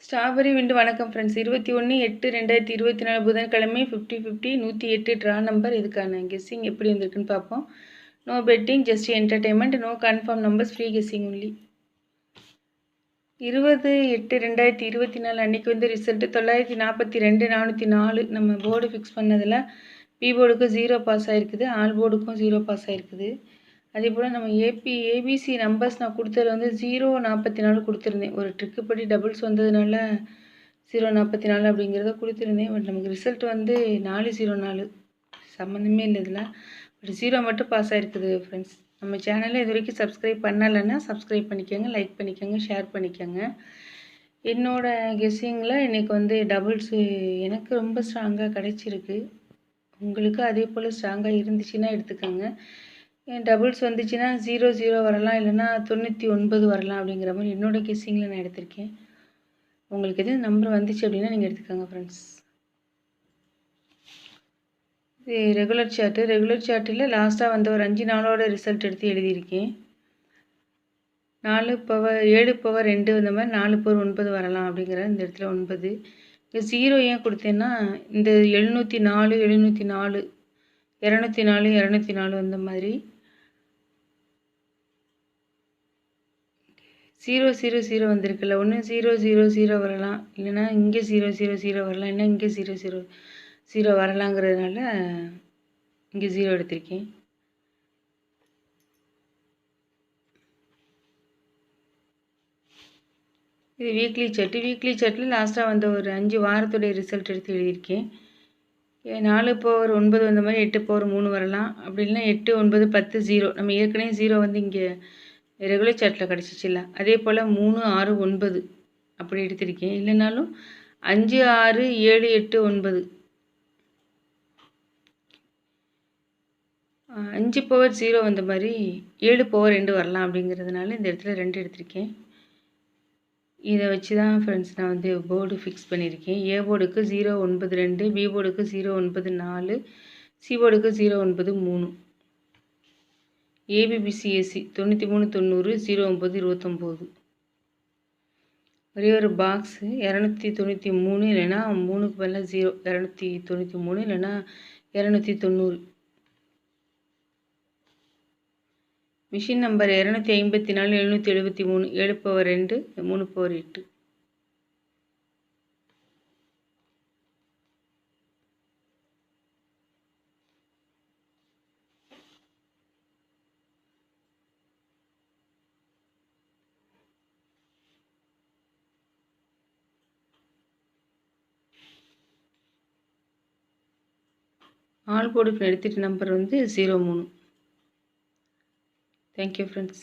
Strawberry விண்டு வணக்கம் friends. 21/8/2024 புதன்கிழமை 50/50 108 draw number. இதுக்கான கெஸ்ஸிங் எப்படி வந்திருக்குன்னு பார்ப்போம். No betting, just entertainment, no confirm numbers, free guessing only. 20/8/2024 அன்றைக்கி வந்து ரிசல்ட்டு 942 நம்ம போர்டு ஃபிக்ஸ் பண்ணதில் பி போர்டுக்கு 0 பாஸ் ஆகிருக்குது, ஆல் போர்டுக்கும் 0 பாஸ் ஆகிருக்குது. அதே போல் நம்ம ஏபிசி நம்பர்ஸ் நான் கொடுத்தது வந்து 044 கொடுத்துருந்தேன். ஒரு ட்ரிக்கு படி டபுள்ஸ் வந்ததுனால 044 அப்படிங்கிறத கொடுத்துருந்தேன். பட் நமக்கு ரிசல்ட் வந்து 404, சம்மந்தமே இல்லை இதில். பட் 0 மட்டும் பாஸ் ஆகிருக்குது ஃப்ரெண்ட்ஸ். நம்ம சேனலில் இது வரைக்கும் சப்ஸ்கிரைப் பண்ணலைன்னா சப்ஸ்கிரைப் பண்ணிக்கோங்க, லைக் பண்ணிக்கோங்க, ஷேர் பண்ணிக்கோங்க. என்னோடய கெஸ்ஸிங்கில் இன்றைக்கி வந்து டபுள்ஸு எனக்கு ரொம்ப ஸ்ட்ராங்காக கிடச்சிருக்கு. உங்களுக்கு அதே போல் ஸ்ட்ராங்காக இருந்துச்சுன்னா எடுத்துக்கோங்க. டபுள்ஸ் வந்துச்சுன்னா 00 வரலாம், இல்லைன்னா 99 வரலாம். அப்படிங்கிற மாதிரி என்னோடய கெஸ்ஸிங்கில் நான் எடுத்திருக்கேன். உங்களுக்கு எது நம்பர் வந்துச்சு அப்படின்னா நீங்கள் எடுத்துக்கோங்க ஃப்ரெண்ட்ஸ். இது ரெகுலர் சார்ட்டில் லாஸ்ட்டாக வந்த ஒரு 5 நாளோட ரிசல்ட் எடுத்து எழுதியிருக்கேன். 4 பவர் 7 பவர் 2 இந்த மாதிரி 4 பவர் 9 வரலாம். அப்படிங்கிற இந்த இடத்துல 9. இங்கே 0 ஏன் கொடுத்தேன்னா இந்த 704 204 204 அந்த மாதிரி 000 வந்திருக்குல்ல. ஒன்று 000 வரலாம், இல்லைன்னா இங்கே 000 வரலாம், இல்லைன்னா இங்கே 000 வரலாங்கிறதுனால இங்கே 0 எடுத்திருக்கேன். இது வீக்லி சார்ட்டில் லாஸ்ட்டாக வந்த ஒரு 5 வாரத்துடைய ரிசல்ட் எடுத்து எழுதியிருக்கேன். 4 பவர் 9 வந்த மாதிரி 8 பவர் 3 வரலாம். அப்படி இல்லைன்னா 8 9 10 0. நம்ம ஏற்கனவே 0 வந்து இங்கே ரெகுலர் சார்ட்டில் கிடச்சிச்சில்ல, அதே போல் 3 6 9 அப்படி எடுத்திருக்கேன். இல்லைனாலும் 5 6 7 8 9 5 பவர் 0 வந்த மாதிரி 7 பவர் 2 வரலாம். அப்படிங்கிறதுனால இந்த இடத்துல 2 எடுத்திருக்கேன். இதை வச்சு தான் ஃப்ரெண்ட்ஸ் நான் வந்து போர்டு ஃபிக்ஸ் பண்ணியிருக்கேன். ஏ போர்டுக்கு 092, பி போர்டுக்கு 094, சி போர்டுக்கு 093, ஏபிபிசிஎஸ்சி 93 90 09 29. ஒரே ஒரு பாக்ஸு 293, இல்லைன்னா 3க்கு பதிலாக 0 293, இல்லைன்னா 290. Machine number 254 773 7 power 2 3 power 8. All போர்டுக்கு எடுத்துகிட்ட நம்பர் வந்து 03. Thank you friends.